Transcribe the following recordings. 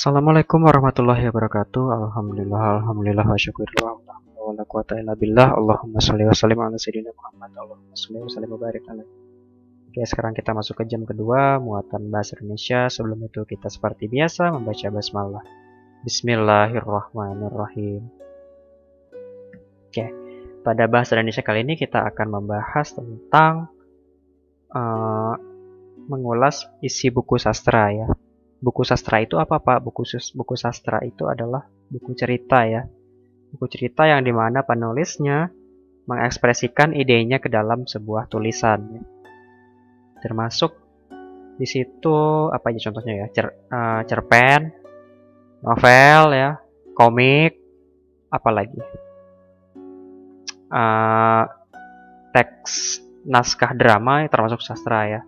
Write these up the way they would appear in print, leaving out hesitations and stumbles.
Assalamualaikum warahmatullahi wabarakatuh. Alhamdulillah wa syukurillah. Wala quwata illa billah. Allahumma sholli wa sallim ala sayyidina Muhammad. Allahumma sholli wa sallim wa barik alaihi. Oke, sekarang kita masuk ke jam kedua, muatan bahasa Indonesia. Sebelum itu kita seperti biasa membaca basmalah. Bismillahirrahmanirrahim. Oke, pada bahasa Indonesia kali ini kita akan membahas tentang mengulas isi buku sastra ya. Buku sastra itu apa Pak? Buku sastra itu adalah buku cerita ya. Buku cerita yang dimana penulisnya mengekspresikan idenya ke dalam sebuah tulisan ya. Termasuk di situ apa aja contohnya ya? Cerpen, novel ya, komik, apalagi teks naskah drama termasuk sastra ya.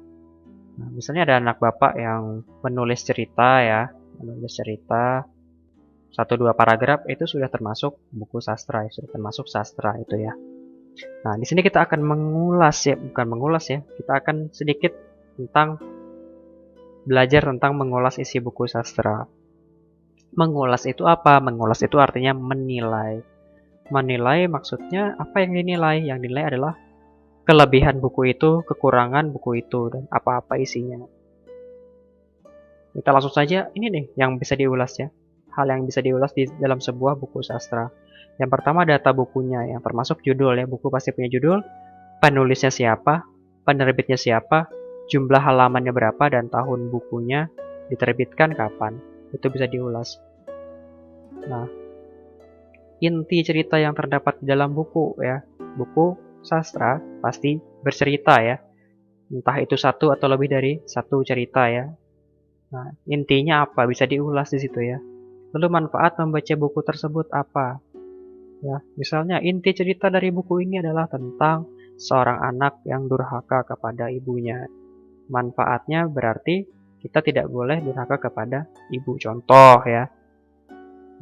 Nah, misalnya ada anak bapak yang menulis cerita ya, menulis cerita 1-2 paragraf itu sudah termasuk buku sastra ya, sudah termasuk sastra itu ya. Nah, di sini kita akan mengulas ya, bukan mengulas ya, kita akan sedikit belajar tentang mengulas isi buku sastra. Mengulas itu apa? Mengulas itu artinya menilai. Menilai maksudnya apa yang dinilai? Yang dinilai adalah kelebihan buku itu, kekurangan buku itu, dan apa-apa isinya. Kita langsung saja, ini nih yang bisa diulas ya. Hal yang bisa diulas di dalam sebuah buku sastra. Yang pertama data bukunya, yang termasuk judul ya. Buku pasti punya judul, penulisnya siapa, penerbitnya siapa, jumlah halamannya berapa, dan tahun bukunya diterbitkan kapan. Itu bisa diulas. Nah, inti cerita yang terdapat di dalam buku ya. Buku sastra pasti bercerita ya, entah itu satu atau lebih dari satu cerita ya. Nah, intinya apa bisa diulas di situ ya. Lalu manfaat membaca buku tersebut apa? Ya, misalnya inti cerita dari buku ini adalah tentang seorang anak yang durhaka kepada ibunya. Manfaatnya berarti kita tidak boleh durhaka kepada ibu, contoh ya.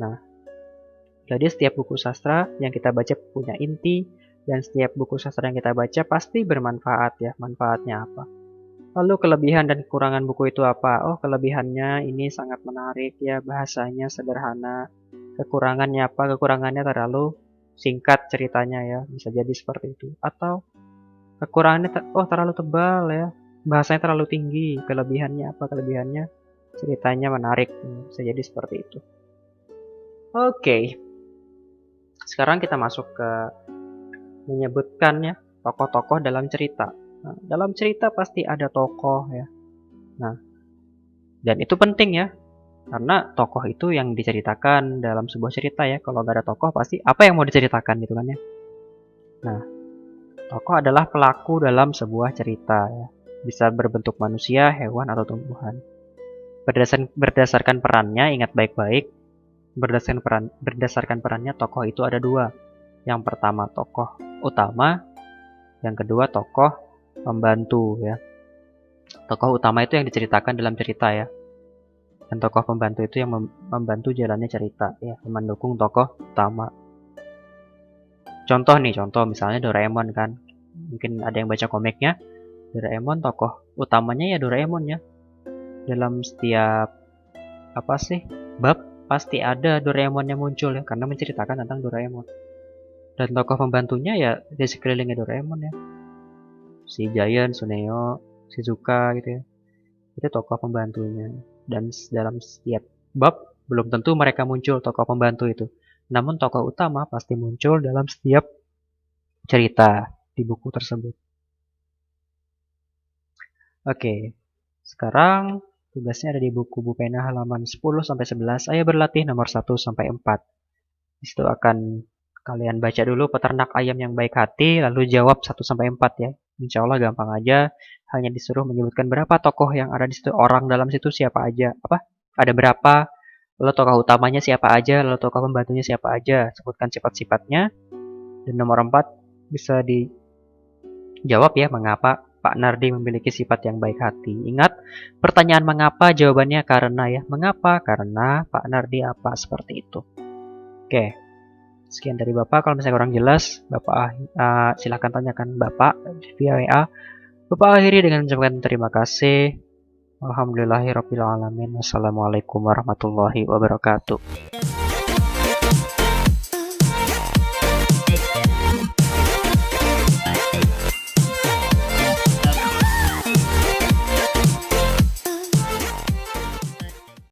Nah, jadi setiap buku sastra yang kita baca punya inti. Dan setiap buku sastra yang kita baca pasti bermanfaat ya. Manfaatnya apa? Lalu kelebihan dan kekurangan buku itu apa? Oh, kelebihannya ini sangat menarik ya, bahasanya sederhana. Kekurangannya apa? Kekurangannya terlalu singkat ceritanya ya, bisa jadi seperti itu. Atau kekurangannya terlalu tebal ya, bahasanya terlalu tinggi. Kelebihannya apa? Kelebihannya ceritanya menarik, bisa jadi seperti itu. Oke. Sekarang kita masuk ke menyebutkan ya tokoh-tokoh dalam cerita. Nah, dalam cerita pasti ada tokoh ya. Nah, dan itu penting ya, karena tokoh itu yang diceritakan dalam sebuah cerita ya. Kalau nggak ada tokoh pasti apa yang mau diceritakan gitu kan ya. Nah, tokoh adalah pelaku dalam sebuah cerita ya. Bisa berbentuk manusia, hewan atau tumbuhan. Berdasarkan perannya, ingat baik-baik. Berdasarkan perannya tokoh itu ada 2. Yang pertama tokoh utama, yang kedua tokoh pembantu ya. Tokoh utama itu yang diceritakan dalam cerita ya. Dan tokoh pembantu itu yang membantu jalannya cerita ya, mendukung tokoh utama. Contoh misalnya Doraemon kan. Mungkin ada yang baca komiknya. Doraemon tokoh utamanya ya Doraemon ya. Dalam setiap bab pasti ada Doraemon yang muncul ya, karena menceritakan tentang Doraemon. Dan tokoh pembantunya ya di sekelilingnya Doraemon ya. Si Giant, Suneo, Shizuka gitu ya. Itu tokoh pembantunya. Dan dalam setiap bab belum tentu mereka muncul tokoh pembantu itu. Namun tokoh utama pasti muncul dalam setiap cerita di buku tersebut. Oke. Sekarang tugasnya ada di buku Bu Pena halaman 10-11. Ayo berlatih nomor 1-4. Di situ akan kalian baca dulu peternak ayam yang baik hati, lalu jawab 1-4 ya. Insya Allah gampang aja. Hanya disuruh menyebutkan berapa tokoh yang ada di situ, orang dalam situ siapa aja, ada berapa, lalu tokoh utamanya siapa aja, lalu tokoh pembantunya siapa aja. Sebutkan sifat-sifatnya. Dan nomor 4 bisa dijawab ya, mengapa Pak Nardi memiliki sifat yang baik hati. Ingat, pertanyaan mengapa jawabannya karena ya. Mengapa? Karena Pak Nardi apa, seperti itu. Oke. Sekian dari Bapak. Kalau misalnya kurang jelas, Bapak silahkan tanyakan Bapak via WA. Bapak akhiri dengan mengucapkan terima kasih. Alhamdulillahirabbil alamin. Wassalamualaikum warahmatullahi wabarakatuh.